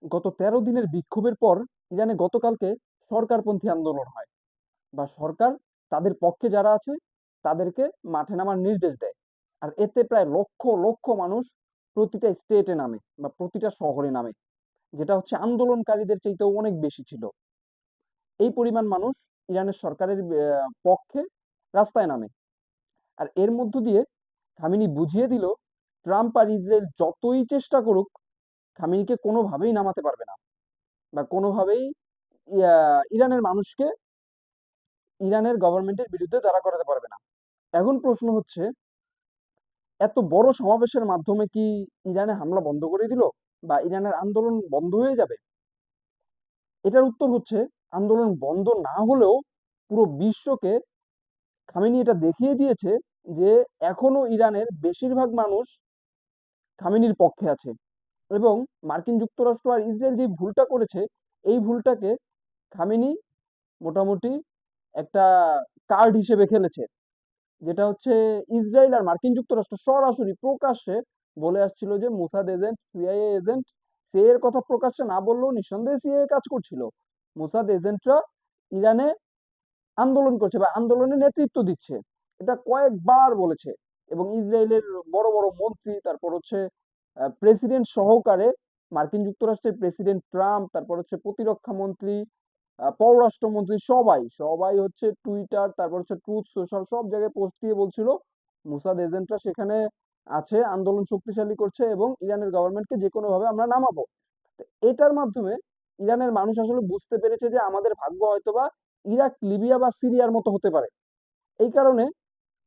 গত ১৩ দিনের বিক্ষোভের পর ইরানে গতকালকে সরকারপন্থী আন্দোলন হয় বা সরকার তাদের পক্ষে যারা আছে তাদেরকে মাঠে নামার নির্দেশ দেয়। আর এতে প্রায় লক্ষ লক্ষ মানুষ প্রতিটা স্টেটে নামে বা প্রতিটা শহরে নামে, যেটা হচ্ছে আন্দোলনকারীদের চাইতেও অনেক বেশি ছিল। এই পরিমাণ মানুষ ইরানের সরকারের পক্ষে রাস্তায় নামে। আর এর মধ্য দিয়ে খামেনি বুঝিয়ে দিল, ট্রাম্প আর ইসরায়েল যতই চেষ্টা করুক খামেনিকে কোনোভাবেই নামাতে পারবে না বা কোনোভাবেই ইরানের মানুষকে ইরানের গভর্নমেন্টের বিরুদ্ধে দাঁড়া করাতে পারবে না। এখন প্রশ্ন হচ্ছে, এত বড় সমাবেশের মাধ্যমে কি ইরানে হামলা বন্ধ করে দিল বা ইরানের আন্দোলন বন্ধ হয়ে যাবে? এটার উত্তর হচ্ছে, আন্দোলন বন্ধ না হলেও পুরো বিশ্বকে খামেনি এটা দেখিয়ে দিয়েছে যে এখনো ইরানের বেশিরভাগ মানুষ খামেনির পক্ষে আছে। এবং মার্কিন যুক্তরাষ্ট্র আর ইসরায়েল যে ভুলটা করেছে, এই ভুলটাকে খামেনি মোটামুটি একটা কার্ড হিসেবে খেলেছে। যেটা হচ্ছে, ইসরায়েল আর মার্কিন যুক্তরাষ্ট্র সরাসরি প্রকাশ্যে বলে আসছিল যে Mossad agent, CIA agent, CIA এর কথা প্রকাশ্যে না বললেও নিঃসন্দেহে সিআইএ কাজ করছিল। মোসাদ এজেন্টরা ইরানে আন্দোলন করছে বা আন্দোলনে নেতৃত্ব দিচ্ছে, এটা কয়েকবার বলেছে। এবং ইসরায়েলের বড় বড় মন্ত্রী, তারপর হচ্ছে প্রেসিডেন্ট সহকারে মার্কিন যুক্তরাষ্ট্রের প্রেসিডেন্ট ট্রাম্প, তারপর হচ্ছে প্রতিরক্ষা মন্ত্রী, পররাষ্ট্রমন্ত্রী, সবাই সবাই হচ্ছে টুইটার, তারপর হচ্ছে ট্রুথ সোশ্যাল, সব জায়গায় পোস্ট দিয়ে বলছিল মুসাদ এজেন্টরা সেখানে আছে, আন্দোলন শক্তিশালী করছে এবং ইরানের গভর্নমেন্টকে যে কোনো ভাবে আমরা নামাবো। তো এটার মাধ্যমে ইরানের মানুষ আসলে বুঝতে পেরেছে যে আমাদের ভাগ্য হয়তোবা ইরাক, লিবিয়া বা সিরিয়ার মতো হতে পারে। এই কারণে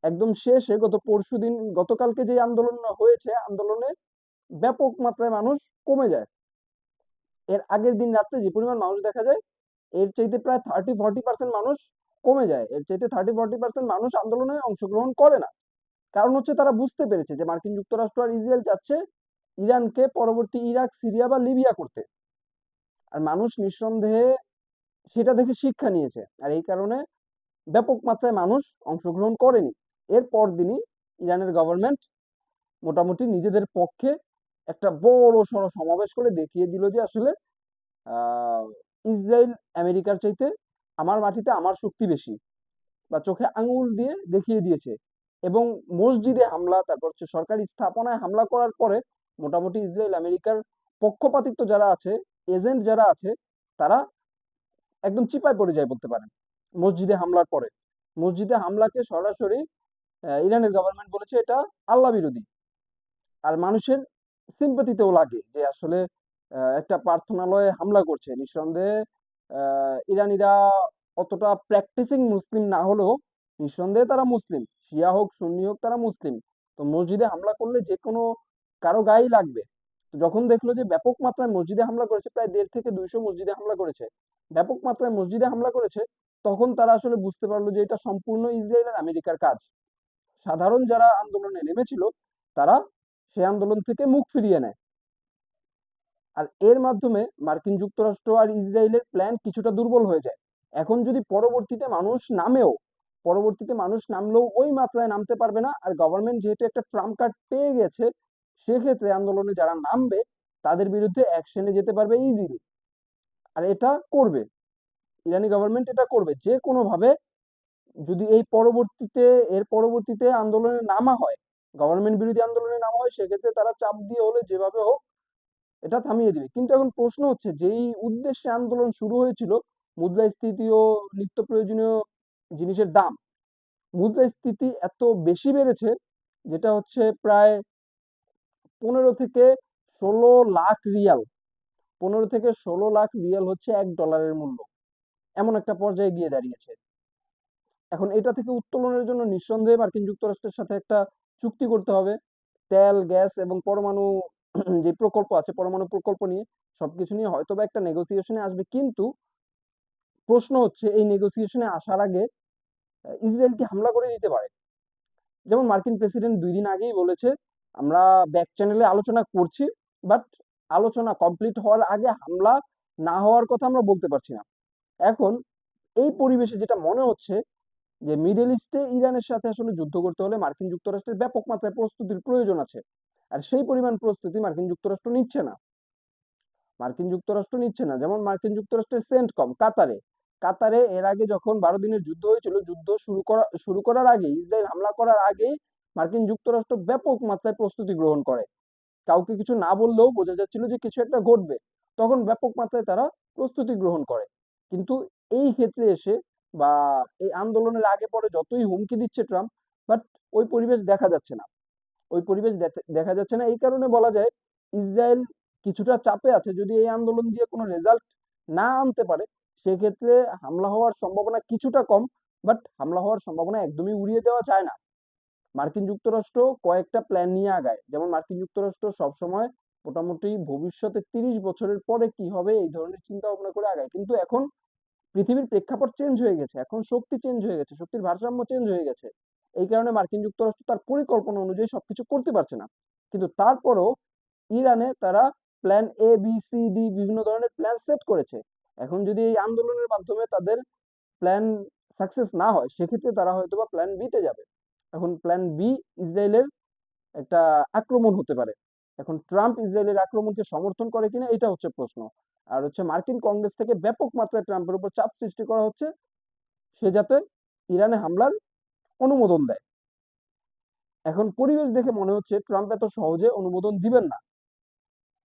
একদম শেষে গতকালকে যে আন্দোলন হয়েছে, আন্দোলনে ব্যাপক মাত্রায় মানুষ কমে যায়। এর আগের দিন রাত্রে যে পরিমাণ মানুষ দেখা যায়, এর চাইতে প্রায় 30-40% মানুষ কমে যায়। এর চাইতে 30-40% মানুষ আন্দোলনে অংশগ্রহণ করে না। কারণ হচ্ছে, তারা বুঝতে পেরেছে যে মার্কিন যুক্তরাষ্ট্র আর ইসরায়েল চাচ্ছে ইরানকে পরবর্তী ইরাক, সিরিয়া বা লিবিয়া করতে। আর মানুষ নিঃসন্দেহে সেটা দেখে শিক্ষা নিয়েছে। আর এই কারণে ব্যাপক মাত্রায় মানুষ অংশগ্রহণ করেনি। এর পরদিনই ইরানের গভর্নমেন্ট মোটামুটি নিজেদের পক্ষে একটা বড় সড় সমাবেশ করে দেখিয়ে দিল যে আসলে আহ, ইসরায়েল আমেরিকার চাইতে আমার মাটিতে আমার শক্তি বেশি, বা চোখে আঙুল দিয়ে দেখিয়ে দিয়েছে। এবং মসজিদে হামলা, তারপর হচ্ছে সরকারি স্থাপনায় হামলা করার পরে মোটামুটি ইসরায়েল আমেরিকার পক্ষপাতিত্ব যারা আছে, এজেন্ট যারা আছে, তারা একদম চিপায় পড়ে যায় বলতে পারেন মসজিদে হামলার পরে। মসজিদে হামলাকে সরাসরি ইরানের গভর্নমেন্ট বলেছে এটা আল্লাহ বিরোধী। আর মানুষের সিম্পাতিতেও লাগে যে আসলে একটা প্রার্থনালয়ে হামলা করছে। নিঃসন্দেহে ইরানিরা অতটা প্র্যাকটিসিং মুসলিম না হলেও নিঃসন্দেহে তারা মুসলিম, শিয়া হোক সুন্নি হোক তারা মুসলিম। তো মসজিদে হামলা করলে যে কোনো কারো গায়েই লাগবে। তো যখন দেখলো যে ব্যাপক মাত্রায় মসজিদে হামলা করেছে, প্রায় 1.5 থেকে 200 মসজিদে হামলা করেছে, ব্যাপক মাত্রায় মসজিদে হামলা করেছে, তখন তারা আসলে বুঝতে পারলো যে এটা সম্পূর্ণ ইসরায়েল আর আমেরিকার কাজ। সাধারণ যারা আন্দোলনে নেমেছিল তারা সেই আন্দোলন থেকে মুখ ফিরিয়ে নেয়। আর এর মাধ্যমে মার্কিন যুক্তরাষ্ট্র আর ইসরায়েলের প্ল্যান কিছুটা দুর্বল হয়ে যায়। এখন যদি পরবর্তীতে মানুষ নামলেও ওই মাত্রায় নামতে পারবে না। আর গভর্নমেন্ট যেহেতু একটা ট্রাম্প কার্ড পেয়ে গেছে, সেক্ষেত্রে আন্দোলনে যারা নামবে তাদের বিরুদ্ধে অ্যাকশনে যেতে পারবে ইজিলি। আর এটা করবে, ইরানি গভর্নমেন্ট এটা করবে যে কোনো ভাবে। যদি এর পরবর্তীতে আন্দোলনে নামা হয়, গভর্নমেন্ট বিরোধী আন্দোলনে নামা হয়, সেক্ষেত্রে তারা চাপ দিয়ে হলে যেভাবে হোক এটা থামিয়ে দিবে। কিন্তু এখন প্রশ্ন হচ্ছে, যেই উদ্দেশ্যে আন্দোলন শুরু হয়েছিল, মুদ্রাস্ফীতি ও নিত্য প্রয়োজনীয় জিনিসের দাম, মুদ্রাস্ফীতি এত বেশি বেড়েছে, যেটা হচ্ছে প্রায় 15 থেকে 16 লাখ রিয়াল। 15 থেকে 16 লাখ রিয়াল হচ্ছে $1 মূল্য। এমন একটা পর্যায়ে গিয়ে দাঁড়িয়েছে। এখন এটা থেকে উত্তোলনের জন্য নিঃসন্দেহে মার্কিন যুক্তরাষ্ট্রের সাথে একটা চুক্তি করতে হবে। তেল, গ্যাস এবং পরমাণু যে প্রকল্প আছে, পরমাণু প্রকল্প নিয়ে সবকিছু নিয়ে হয়তোবা একটা নেগোসিয়েশনে আসবে। কিন্তু প্রশ্ন হচ্ছে, এই নেগোসিয়েশনে আসার আগে ইসরায়েল কি হামলা করে দিতে পারে? যেমন মার্কিন প্রেসিডেন্ট 2 দিন আগেই বলেছে, আমরা ব্যাক চ্যানেলে আলোচনা করছি, বাট আলোচনা কমপ্লিট হওয়ার আগে হামলা না হওয়ার কথা আমরা বলতে পারছি না। এখন এই পরিবেশে যেটা মনে হচ্ছে যে মিডল ইস্টে ইরানের সাথে আসলে যুদ্ধ করতে হলে মার্কিন যুক্তরাষ্ট্রের ব্যাপক মাত্রায় প্রস্তুতির প্রয়োজন আছে। আর সেই পরিমাণ প্রস্তুতি মার্কিন যুক্তরাষ্ট্র নিচ্ছে না। মার্কিন যুক্তরাষ্ট্র নিচ্ছে না। যেমন মার্কিন যুক্তরাষ্ট্রের সেন্ট কম কাতারে। কাতারে এর আগে যখন 12 দিনের যুদ্ধ হয়েছিল, যুদ্ধ শুরু করার আগে, ইসরায়েল হামলা করার আগেই মার্কিন যুক্তরাষ্ট্র ব্যাপক মাত্রায় প্রস্তুতি গ্রহণ করে। কাউকে কিছু না বললেও বোঝা যাচ্ছিল যে কিছু একটা ঘটবে। তখন ব্যাপক মাত্রায় তারা প্রস্তুতি গ্রহণ করে। কিন্তু এই ক্ষেত্রে এসে বা এই আন্দোলনের আগে পরে যতই হুমকি দিচ্ছে ট্রাম্প, বাট ওই পরিবেশ দেখা যাচ্ছে না। ওই পরিবেশ দেখা যাচ্ছে না, এই কারণে বলা যায় ইসরায়েল কিছুটা চাপে আছে। যদি এই আন্দোলন দিয়ে কোনো রেজাল্ট না আনতে পারে, সেক্ষেত্রে হামলা হওয়ার সম্ভাবনা কিছুটা কম, বাট হামলা হওয়ার সম্ভাবনা একদমই উড়িয়ে দেওয়া যায় না। মার্কিন যুক্তরাষ্ট্র কয়েকটা প্ল্যান নিয়ে আগায়। যেমন মার্কিন যুক্তরাষ্ট্র সবসময় মোটামুটি ভবিষ্যতে 30 বছরের পরে কি হবে এই ধরনের চিন্তা ভাবনা করে আগায়। কিন্তু এখন পৃথিবীর প্রেক্ষাপট চেঞ্জ হয়ে গেছে, এখন শক্তি চেঞ্জ হয়ে গেছে, শক্তির ভারসাম্য চেঞ্জ হয়ে গেছে। এই কারণে মার্কিন যুক্তরাষ্ট্র তার পরিকল্পনা অনুযায়ী সবকিছু করতে পারছে না। কিন্তু তারপরও ইরানে তারা plan A B C D বিভিন্ন ধরনের প্ল্যান সেট করেছে। এখন যদি এই আন্দোলনের মাধ্যমে তাদের প্ল্যান সাকসেস না হয়, সেক্ষেত্রে তারা হয়তোবা প্ল্যান বি তে যাবে। এখন প্ল্যান বি ইসরায়েলের একটা আক্রমণ হতে পারে। এখন ট্রাম্প ইসরায়েলের আক্রমণকে সমর্থন করে কিনা এটা হচ্ছে প্রশ্ন। আর হচ্ছে মার্কিন কংগ্রেস থেকে ব্যাপক মাত্রায় ট্রাম্পের উপর চাপ সৃষ্টি করা হচ্ছে, সে যাতে ইরানে হামলার অনুমোদন দেয়। এখন পরিবেশ দেখে মনে হচ্ছে ট্রাম্প এত সহজে অনুমোদন দিবেন না,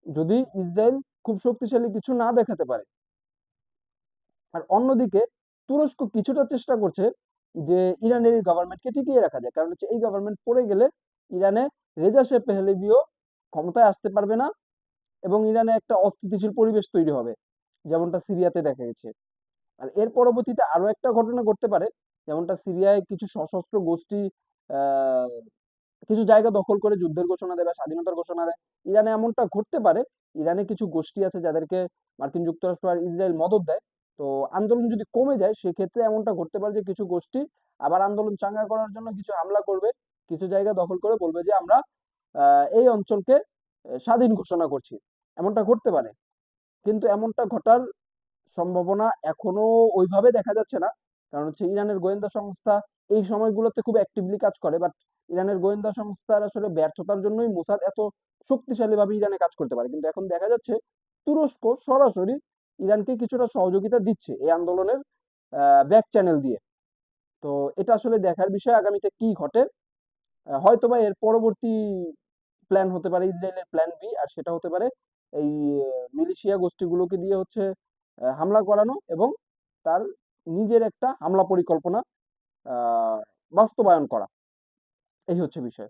যদি ইসরায়েল খুব শক্তিশালী কিছু না দেখাতে পারে। আর অন্যদিকে তুরস্ক কিছুটা চেষ্টা করছে যে ইরানের এই গভর্নমেন্টকে টিকিয়ে রাখা যায়। কারণ হচ্ছে এই গভর্নমেন্ট পড়ে গেলে ইরানে রেজা শেখ পেহলেভিও ক্ষমতায় আসতে পারবে না, এবং ইরানে একটা অস্থিতিশীল পরিবেশ তৈরি হবে, যেমনটা সিরিয়াতে দেখা গেছে। আর এর পরবর্তীতে আরো একটা ঘটনা ঘটতে পারে, যেমনটা সিরিয়ায় কিছু সশস্ত্র গোষ্ঠী আহ কিছু জায়গা দখল করে যুদ্ধের ঘোষণা দেয় বা স্বাধীনতার ঘোষণা দেয়। ইরানে এমনটা ঘটতে পারে। ইরানে কিছু গোষ্ঠী আছে যাদেরকে মার্কিন যুক্তরাষ্ট্র আর ইসরায়েল মদদ দেয়। তো আন্দোলন যদি কমে যায়, সেক্ষেত্রে এমনটা ঘটতে পারে যে কিছু গোষ্ঠী আবার আন্দোলন চাঙ্গা করার জন্য কিছু হামলা করবে, কিছু জায়গা দখল করে বলবে যে আমরা এই অঞ্চলকে স্বাধীন ঘোষণা করছি। এমনটা ঘটতে পারে। কিন্তু এমনটা ঘটার সম্ভাবনা এখনো ওইভাবে দেখা যাচ্ছে না। কারণ হচ্ছে ইরানের গোয়েন্দা সংস্থা এই সময়গুলোতে খুব অ্যাক্টিভলি কাজ করে, বাট ইরানের গোয়েন্দা সংস্থার আসলে ব্যর্থতার জন্যই মোসাদ এত শক্তিশালী ভাবে ইরানে কাজ করতে পারে। কিন্তু এখন দেখা যাচ্ছে তুরস্ক সরাসরি ইরানকে কিছুটা সহযোগিতা দিচ্ছে এই আন্দোলনের ব্যাক চ্যানেল দিয়ে। তো এটা আসলে দেখার বিষয় আগামীতে কি ঘটে। হয়তোবা এর পরবর্তী প্ল্যান হতে পারে ইসরায়েলের প্ল্যান বি, আর সেটা হতে পারে এই মিলিশিয়া গোষ্ঠীগুলোকে দিয়ে হচ্ছে হামলা করানো এবং তার নিজের একটা হামলা পরিকল্পনা আহ, বাস্তবায়ন করা। এই হচ্ছে বিষয়।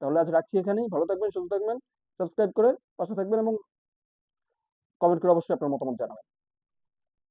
তাহলে আজ রাখছি এখানেই। ভালো থাকবেন, সুস্থ থাকবেন, সাবস্ক্রাইব করে পাশে থাকবেন এবং কমেন্ট করে অবশ্যই আপনার মতামত জানাবেন।